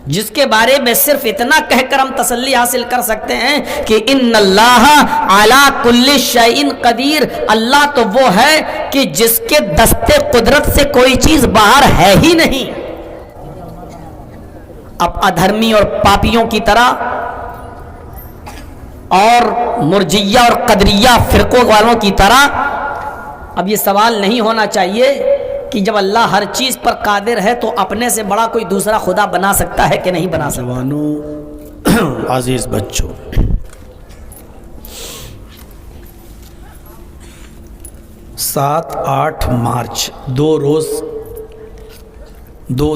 جس کے بارے میں صرف اتنا کہہ کر ہم تسلی حاصل کر سکتے ہیں کہ ان اللہ علی کل شیء قدیر، اللہ تو وہ ہے کہ جس کے دستے قدرت سے کوئی چیز باہر ہے ہی نہیں۔ اب ادھرمی اور پاپیوں کی طرح اور مرجیہ اور قدریہ فرقوں والوں کی طرح اب یہ سوال نہیں ہونا چاہیے کہ جب اللہ ہر چیز پر قادر ہے تو اپنے سے بڑا کوئی دوسرا خدا بنا سکتا ہے کہ نہیں بنا سکتا۔ جوانوں، عزیز بچوں، 7-8 مارچ 2 روز 2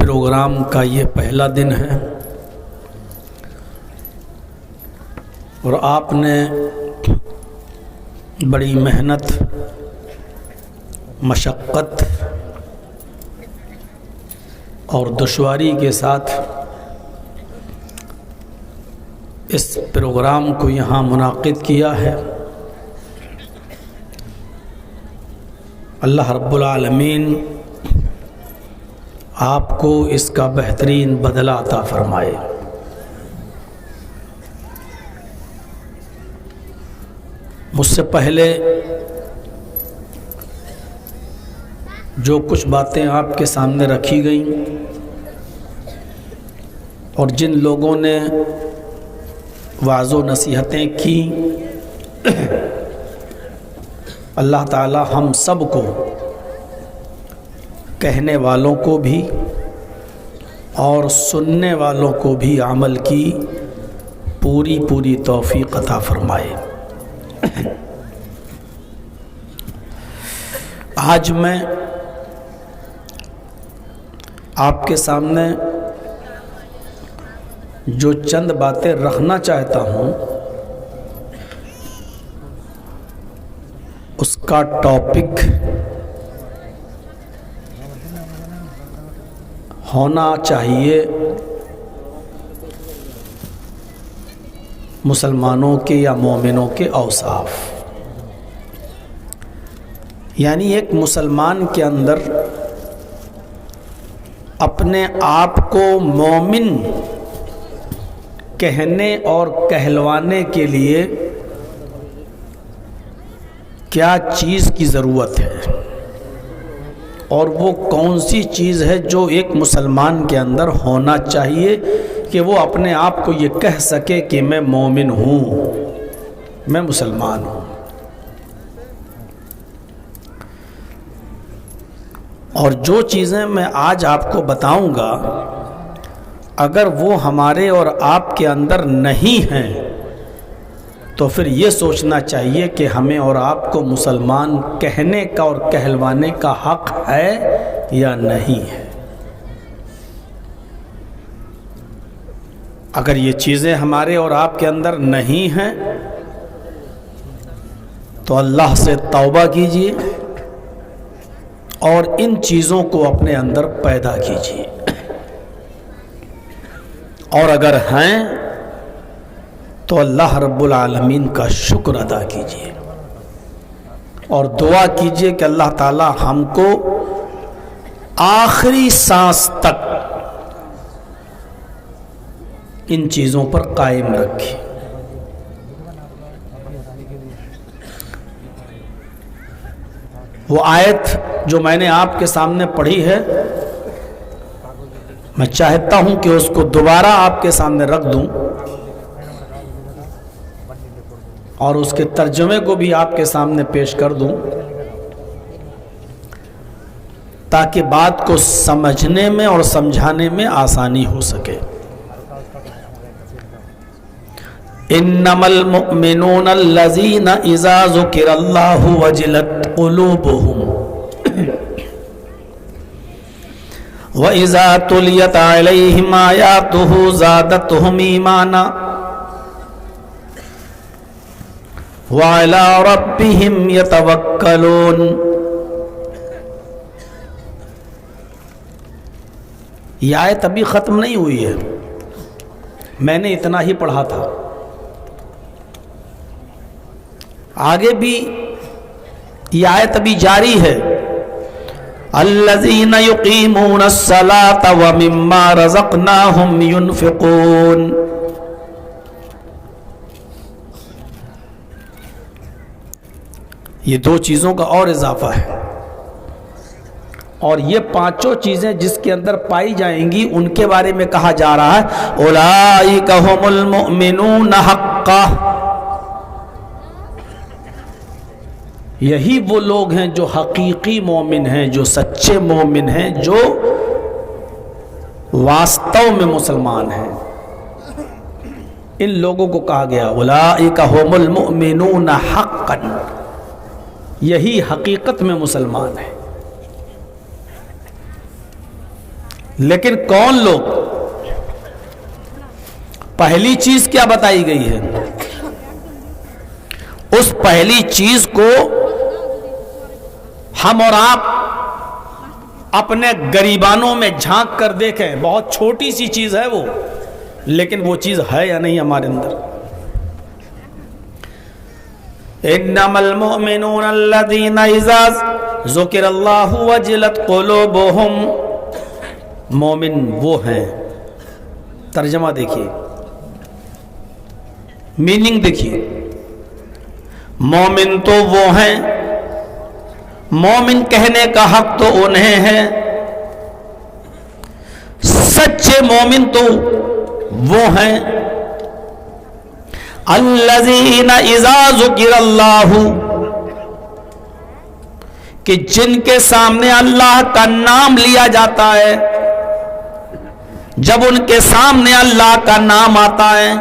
پروگرام کا یہ پہلا دن ہے، اور آپ نے بڑی محنت، مشقت اور دشواری کے ساتھ اس پروگرام کو یہاں منعقد کیا ہے۔ اللہ رب العالمین آپ کو اس کا بہترین بدلہ عطا فرمائے۔ مجھ سے پہلے جو کچھ باتیں آپ کے سامنے رکھی گئیں اور جن لوگوں نے وعظ و نصیحتیں کی، اللہ تعالی ہم سب کو، کہنے والوں کو بھی اور سننے والوں کو بھی عمل کی پوری توفیق عطا فرمائے۔ آج میں آپ کے سامنے جو چند باتیں رکھنا چاہتا ہوں، اس کا ٹاپک ہونا چاہیے مسلمانوں کے یا مومنوں کے اوصاف، یعنی ایک مسلمان کے اندر اپنے آپ کو مومن کہنے اور کہلوانے کے لیے کیا چیز کی ضرورت ہے، اور وہ کون سی چیز ہے جو ایک مسلمان کے اندر ہونا چاہیے کہ وہ اپنے آپ کو یہ کہہ سکے کہ میں مومن ہوں، میں مسلمان ہوں۔ اور جو چیزیں میں آج آپ کو بتاؤں گا، اگر وہ ہمارے اور آپ کے اندر نہیں ہیں تو پھر یہ سوچنا چاہیے کہ ہمیں اور آپ کو مسلمان کہنے کا اور کہلوانے کا حق ہے یا نہیں ہے۔ اگر یہ چیزیں ہمارے اور آپ کے اندر نہیں ہیں تو اللہ سے توبہ کیجیے اور ان چیزوں کو اپنے اندر پیدا کیجیے، اور اگر ہیں تو اللہ رب العالمین کا شکر ادا کیجیے اور دعا کیجیے کہ اللہ تعالی ہم کو آخری سانس تک ان چیزوں پر قائم رکھے۔ وہ آیت جو میں نے آپ کے سامنے پڑھی ہے، میں چاہتا ہوں کہ اس کو دوبارہ آپ کے سامنے رکھ دوں اور اس کے ترجمے کو بھی آپ کے سامنے پیش کر دوں، تاکہ بات کو سمجھنے میں اور سمجھانے میں آسانی ہو سکے۔ انما المؤمنون الذين اذا ذكر الله وجلت قلوبهم واذا تليت عليهم آياته زادتهم ایمانا وعلى ربهم يتوكلون۔ یہ آیت ابھی ختم نہیں ہوئی ہے، میں نے اتنا ہی پڑھا تھا، آگے بھی یہ آیت ابھی جاری ہے۔ الذین یقیمون الصلاۃ ومما رزقناہم ینفقون. یہ دو چیزوں کا اور اضافہ ہے، اور یہ پانچوں چیزیں جس کے اندر پائی جائیں گی ان کے بارے میں کہا جا رہا ہے اولئک ھم المؤمنون حقا. یہی وہ لوگ ہیں جو حقیقی مومن ہیں، جو سچے مومن ہیں، جو واستو میں مسلمان ہیں. ان لوگوں کو کہا گیا اولئک ھم المؤمنون حقا، یہی حقیقت میں مسلمان ہیں. لیکن کون لوگ؟ پہلی چیز کیا بتائی گئی ہے؟ اس پہلی چیز کو ہم اور آپ اپنے گریبانوں میں جھانک کر دیکھیں. بہت چھوٹی سی چیز ہے وہ، لیکن وہ چیز ہے یا نہیں ہمارے اندر؟ انما المؤمنون الذين اذا ذکر اللہ وجلت قلوبهم. مومن وہ ہیں، ترجمہ دیکھیے، میننگ دیکھیے. مومن تو وہ ہیں، مومن کہنے کا حق تو انہیں ہے. سچے مومن تو وہ ہیں الذین اذا ذکر اللہ، کہ جن کے سامنے اللہ کا نام لیا جاتا ہے. جب ان کے سامنے اللہ کا نام آتا ہے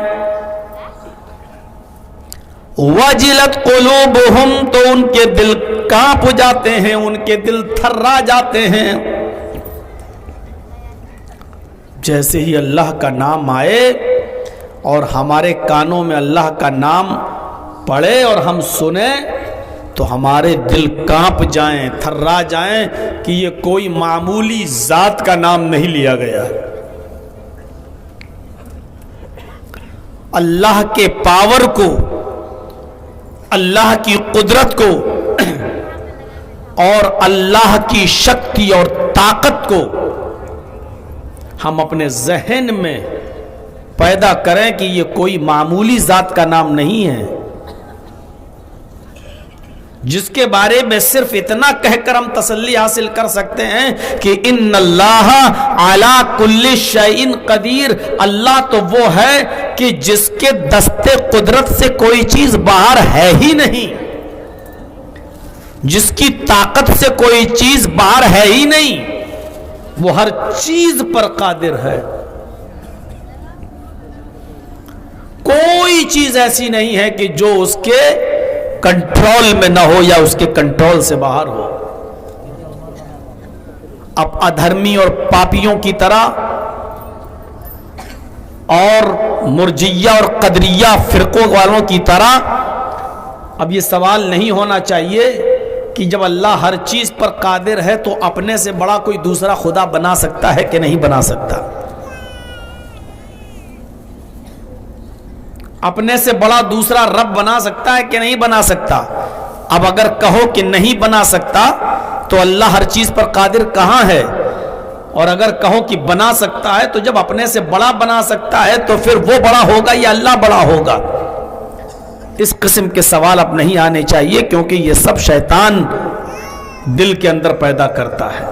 وجلت قلوبہم، تو ان کے دل کانپ جاتے ہیں، ان کے دل تھرا جاتے ہیں. جیسے ہی اللہ کا نام آئے اور ہمارے کانوں میں اللہ کا نام پڑے اور ہم سنیں تو ہمارے دل کانپ جائیں، تھرا جائیں کہ یہ کوئی معمولی ذات کا نام نہیں لیا گیا. اللہ کے پاور کو، اللہ کی قدرت کو اور اللہ کی شکتی اور طاقت کو ہم اپنے ذہن میں پیدا کریں کہ یہ کوئی معمولی ذات کا نام نہیں ہے، جس کے بارے میں صرف اتنا کہہ کر ہم تسلی حاصل کر سکتے ہیں کہ ان اللہ علی کل شیء قدیر. اللہ تو وہ ہے کہ جس کے دستے قدرت سے کوئی چیز باہر ہے ہی نہیں، جس کی طاقت سے کوئی چیز باہر ہے ہی نہیں، وہ ہر چیز پر قادر ہے. کوئی چیز ایسی نہیں ہے کہ جو اس کے کنٹرول میں نہ ہو یا اس کے کنٹرول سے باہر ہو. اب ادھرمی اور پاپیوں کی طرح اور مرجیہ اور قدریہ فرقوں والوں کی طرح اب یہ سوال نہیں ہونا چاہیے کہ جب اللہ ہر چیز پر قادر ہے تو اپنے سے بڑا کوئی دوسرا خدا بنا سکتا ہے کہ نہیں بنا سکتا؟ اپنے سے بڑا دوسرا رب بنا سکتا ہے کہ نہیں بنا سکتا؟ اب اگر کہو کہ نہیں بنا سکتا تو اللہ ہر چیز پر قادر کہاں ہے؟ اور اگر کہو کہ بنا سکتا ہے تو جب اپنے سے بڑا بنا سکتا ہے تو پھر وہ بڑا ہوگا یا اللہ بڑا ہوگا؟ اس قسم کے سوال اب نہیں آنے چاہیے، کیونکہ یہ سب شیطان دل کے اندر پیدا کرتا ہے.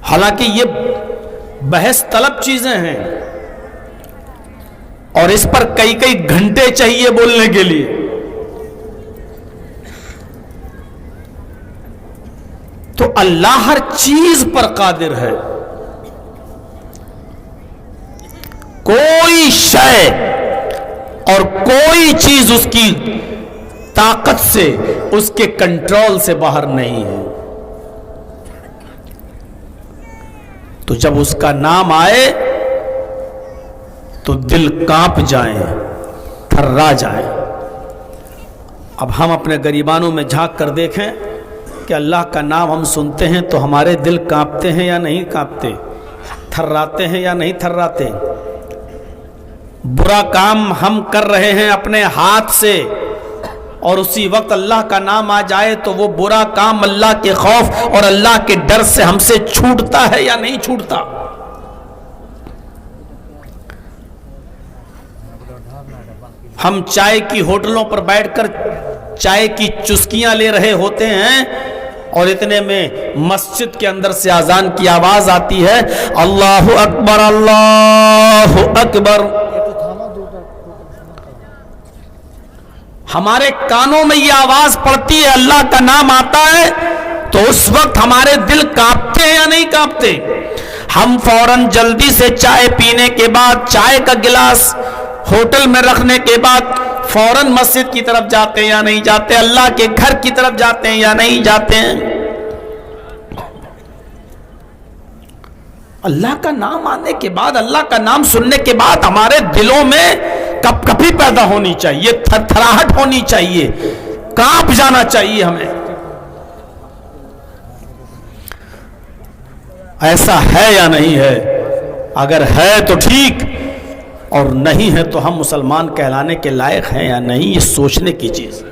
حالانکہ یہ بحث طلب چیزیں ہیں اور اس پر کئی گھنٹے چاہیے بولنے کے لیے. تو اللہ ہر چیز پر قادر ہے. کوئی شے اور کوئی چیز اس کی طاقت سے، اس کے کنٹرول سے باہر نہیں ہے. تو جب اس کا نام آئے تو دل کانپ جائیں، تھرا جائیں. اب ہم اپنے گریبانوں میں جھانک کر دیکھیں کہ اللہ کا نام ہم سنتے ہیں تو ہمارے دل کانپتے ہیں یا نہیں کانپتے، تھراتے ہیں یا نہیں تھراتے. برا کام ہم کر رہے ہیں اپنے ہاتھ سے اور اسی وقت اللہ کا نام آ جائے تو وہ برا کام اللہ کے خوف اور اللہ کے ڈر سے ہم سے چھوٹتا ہے یا نہیں چھوٹتا؟ ہم چائے کی ہوٹلوں پر بیٹھ کر چائے کی چسکیاں لے رہے ہوتے ہیں اور اتنے میں مسجد کے اندر سے اذان کی آواز آتی ہے، اللہ اکبر اللہ اکبر۔ ہمارے کانوں میں یہ آواز پڑتی ہے، اللہ کا نام آتا ہے، تو اس وقت ہمارے دل کانپتے ہیں یا نہیں کانپتے؟ ہم فوراً جلدی سے چائے پینے کے بعد، چائے کا گلاس ہوٹل میں رکھنے کے بعد فوراً مسجد کی طرف جاتے ہیں یا نہیں جاتے؟ اللہ کے گھر کی طرف جاتے ہیں یا نہیں جاتے ہیں؟ اللہ کا نام آنے کے بعد، اللہ کا نام سننے کے بعد ہمارے دلوں میں کپ کپی پیدا ہونی چاہیے، تھر تھراہٹ ہونی چاہیے، کانپ جانا چاہیے ہمیں۔ ایسا ہے یا نہیں ہے؟ اگر ہے تو ٹھیک، اور نہیں ہے تو ہم مسلمان کہلانے کے لائق ہیں یا نہیں، یہ سوچنے کی چیز ہے۔